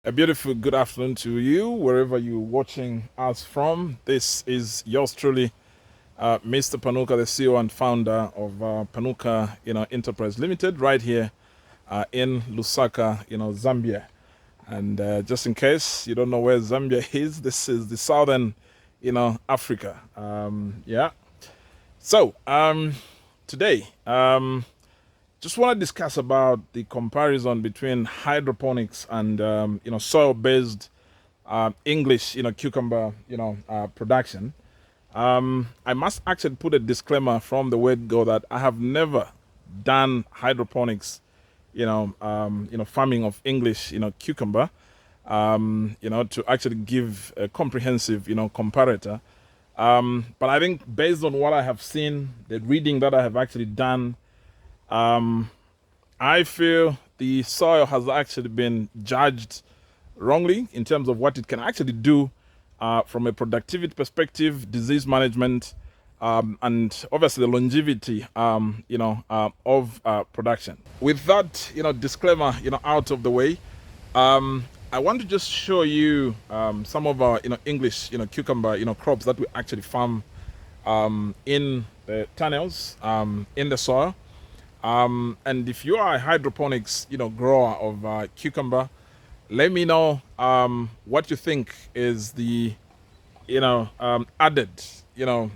A beautiful good afternoon to you, wherever you're watching us from. This is yours truly, Mr. Panuka, the CEO and founder of Panuka, Enterprise Limited, right here in Lusaka, Zambia. And just in case you don't know where Zambia is, this is the southern, Africa. Yeah. So today, just want to discuss about the comparison between hydroponics and soil-based English cucumber production. I must actually put a disclaimer from the word go that I have never done hydroponics, farming of English cucumber. To actually give a comprehensive comparator. But I think based on what I have seen, the reading that I have actually done, I feel the soil has actually been judged wrongly in terms of what it can actually do from a productivity perspective, disease management, and obviously the longevity, of production. With that, disclaimer, out of the way, I want to just show you some of our, English, cucumber, crops that we actually farm in the tunnels, in the soil. And if you are a hydroponics, grower of cucumber, let me know what you think is the, added,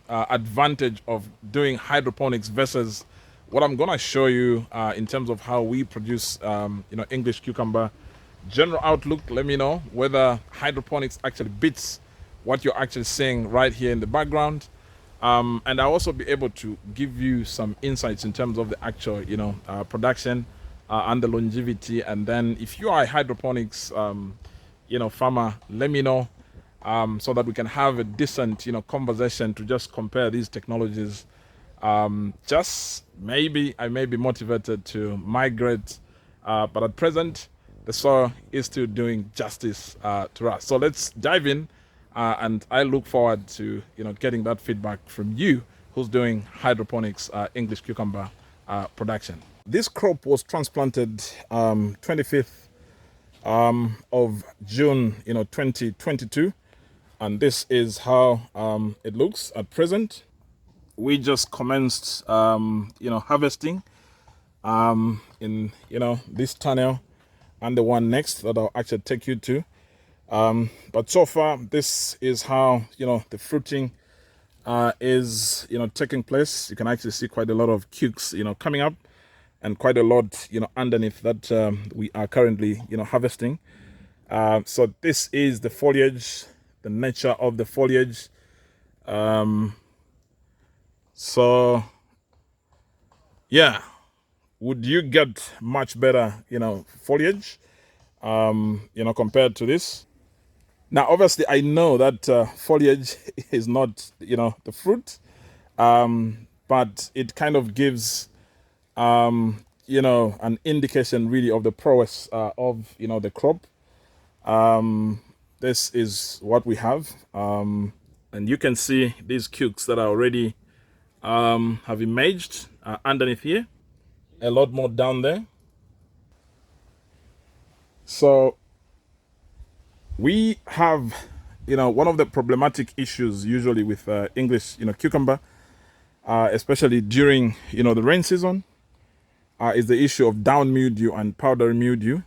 advantage of doing hydroponics versus what I'm gonna show you in terms of how we produce, English cucumber. General outlook. Let me know whether hydroponics actually beats what you're actually seeing right here in the background. And I'll also be able to give you some insights in terms of the actual, production and the longevity. And then if you are a hydroponics, farmer, let me know so that we can have a decent, conversation to just compare these technologies. Just maybe I may be motivated to migrate, but at present, the soil is still doing justice to us. So let's dive in. And I look forward to getting that feedback from you who's doing hydroponics English cucumber production. This crop was transplanted 25th of June 2022, and this is how it looks at present. We just commenced harvesting in this tunnel and the one next that I'll actually take you to. But so far, this is how the fruiting is taking place. You can actually see quite a lot of cukes coming up, and quite a lot underneath that we are currently harvesting. So this is the foliage, the nature of the foliage. So yeah, would you get much better foliage compared to this? Now, obviously, I know that foliage is not, the fruit, but it kind of gives, an indication really of the prowess of, the crop. This is what we have, and you can see these cukes that are already have emerged underneath here. A lot more down there. So we have, one of the problematic issues usually with English, cucumber, especially during, the rain season, is the issue of down mildew and powdery mildew.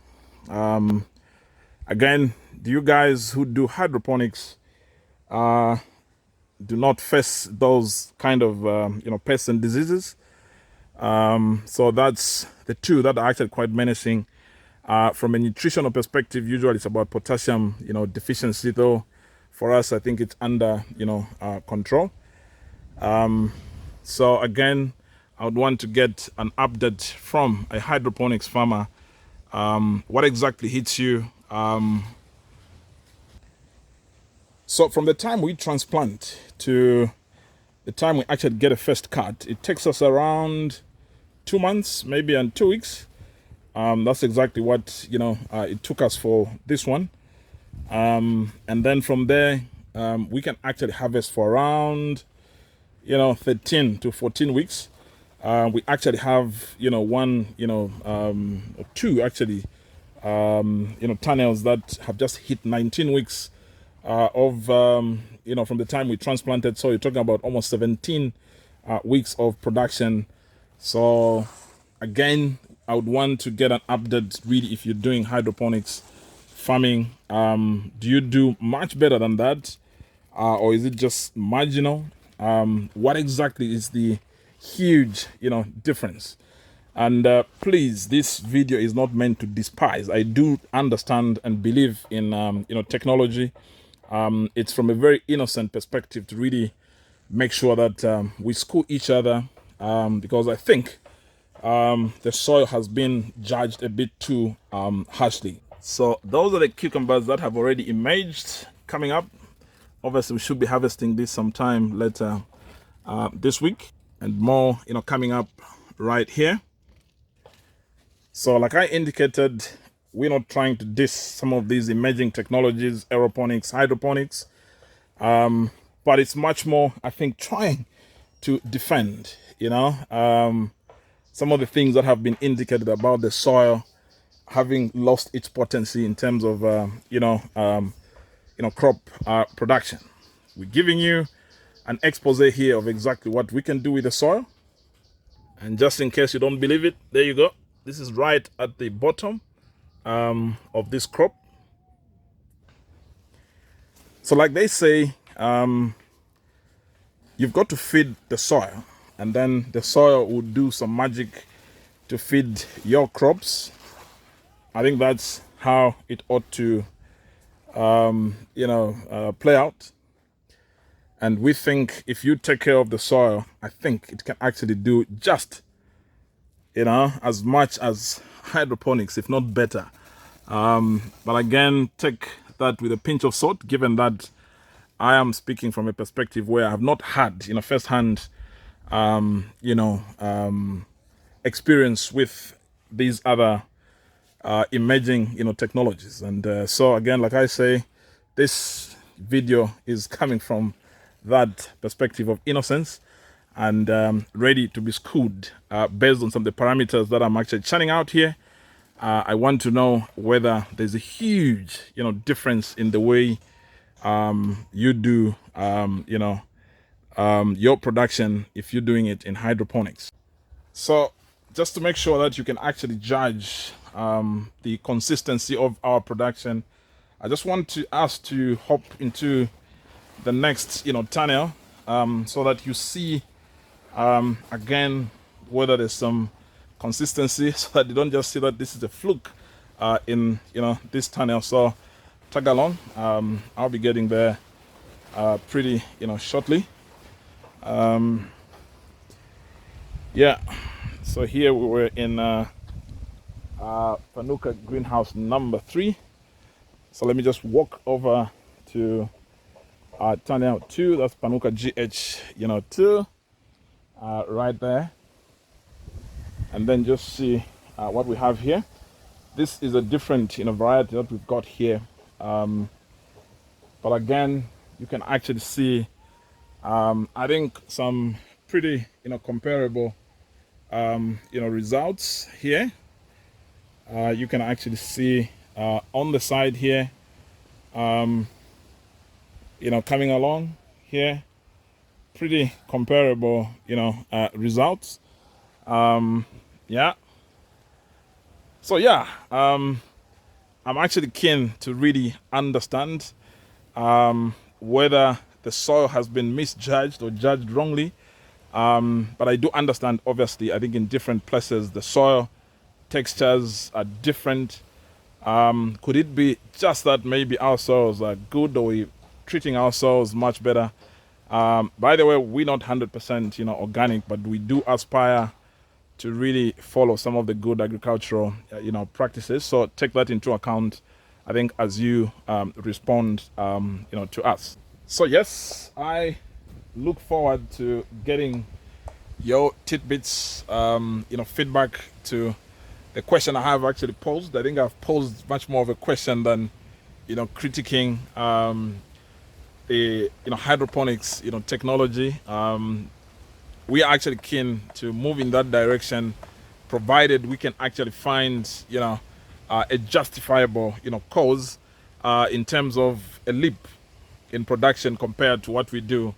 Again, do you guys who do hydroponics do not face those kind of, pests and diseases? So that's the two that are actually quite menacing. From a nutritional perspective, usually it's about potassium, deficiency. Though, for us, I think it's under, control. So again, I would want to get an update from a hydroponics farmer. What exactly hits you? So from the time we transplant to the time we actually get a first cut, it takes us around 2 months, maybe, and 2 weeks. That's exactly what it took us for this one, and then from there we can actually harvest for around 13 to 14 weeks. We actually have one or two actually tunnels that have just hit 19 weeks of from the time we transplanted. So you're talking about almost 17 weeks of production. So again, I would want to get an update really if you're doing hydroponics farming. Do you do much better than that, or is it just marginal? What exactly is the huge difference? And please, this video is not meant to despise. I do understand and believe in technology. It's from a very innocent perspective to really make sure that we school each other, because I think the soil has been judged a bit too harshly. So those are the cucumbers that have already emerged. Coming up, obviously we should be harvesting this sometime later this week, and more coming up right here. So like I indicated, we're not trying to diss some of these emerging technologies, aeroponics, hydroponics, but it's much more, I think, trying to defend some of the things that have been indicated about the soil having lost its potency in terms of crop production. We're giving you an expose here of exactly what we can do with the soil. And just in case you don't believe it, there you go. This is right at the bottom of this crop. So like they say, you've got to feed the soil, and then the soil will do some magic to feed your crops. I think that's how it ought to play out. And we think if you take care of the soil, I think it can actually do just as much as hydroponics, if not better. But again, take that with a pinch of salt, given that I am speaking from a perspective where I have not had first-hand experience with these other emerging technologies. And so again, like I say, this video is coming from that perspective of innocence, and ready to be schooled based on some of the parameters that I'm actually churning out here. I want to know whether there's a huge difference in the way you do your production if you're doing it in hydroponics. So just to make sure that you can actually judge the consistency of our production, I just want to ask to hop into the next tunnel so that you see again whether there's some consistency, so that you don't just see that this is a fluke in this tunnel. So tag along. I'll be getting there pretty shortly. Yeah, so here we were in Panuka greenhouse number 3. So let me just walk over to tunnel 2. That's Panuka GH 2 right there, and then just see what we have here. This is a different variety that we've got here, but again, you can actually see I think some pretty comparable results here. You can actually see on the side here, coming along here, pretty comparable results. Yeah, so yeah, I'm actually keen to really understand whether the soil has been misjudged or judged wrongly. But I do understand, obviously, I think in different places the soil textures are different. Could it be just that maybe our soils are good, or we're treating our soils much better? By the way, we're not 100% organic, but we do aspire to really follow some of the good agricultural practices. So take that into account, I think, as you respond to us. So yes, I look forward to getting your tidbits, feedback to the question I have actually posed. I think I've posed much more of a question than critiquing the hydroponics technology. We are actually keen to move in that direction, provided we can actually find a justifiable, cause in terms of a leap in production compared to what we do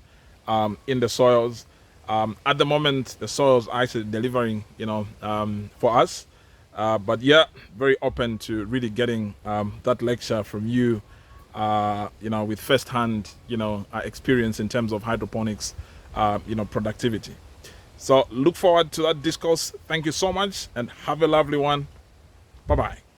in the soils. At the moment, the soils are actually delivering, for us. But yeah, very open to really getting that lecture from you, with first-hand, experience in terms of hydroponics, productivity. So look forward to that discourse. Thank you so much and have a lovely one. Bye-bye.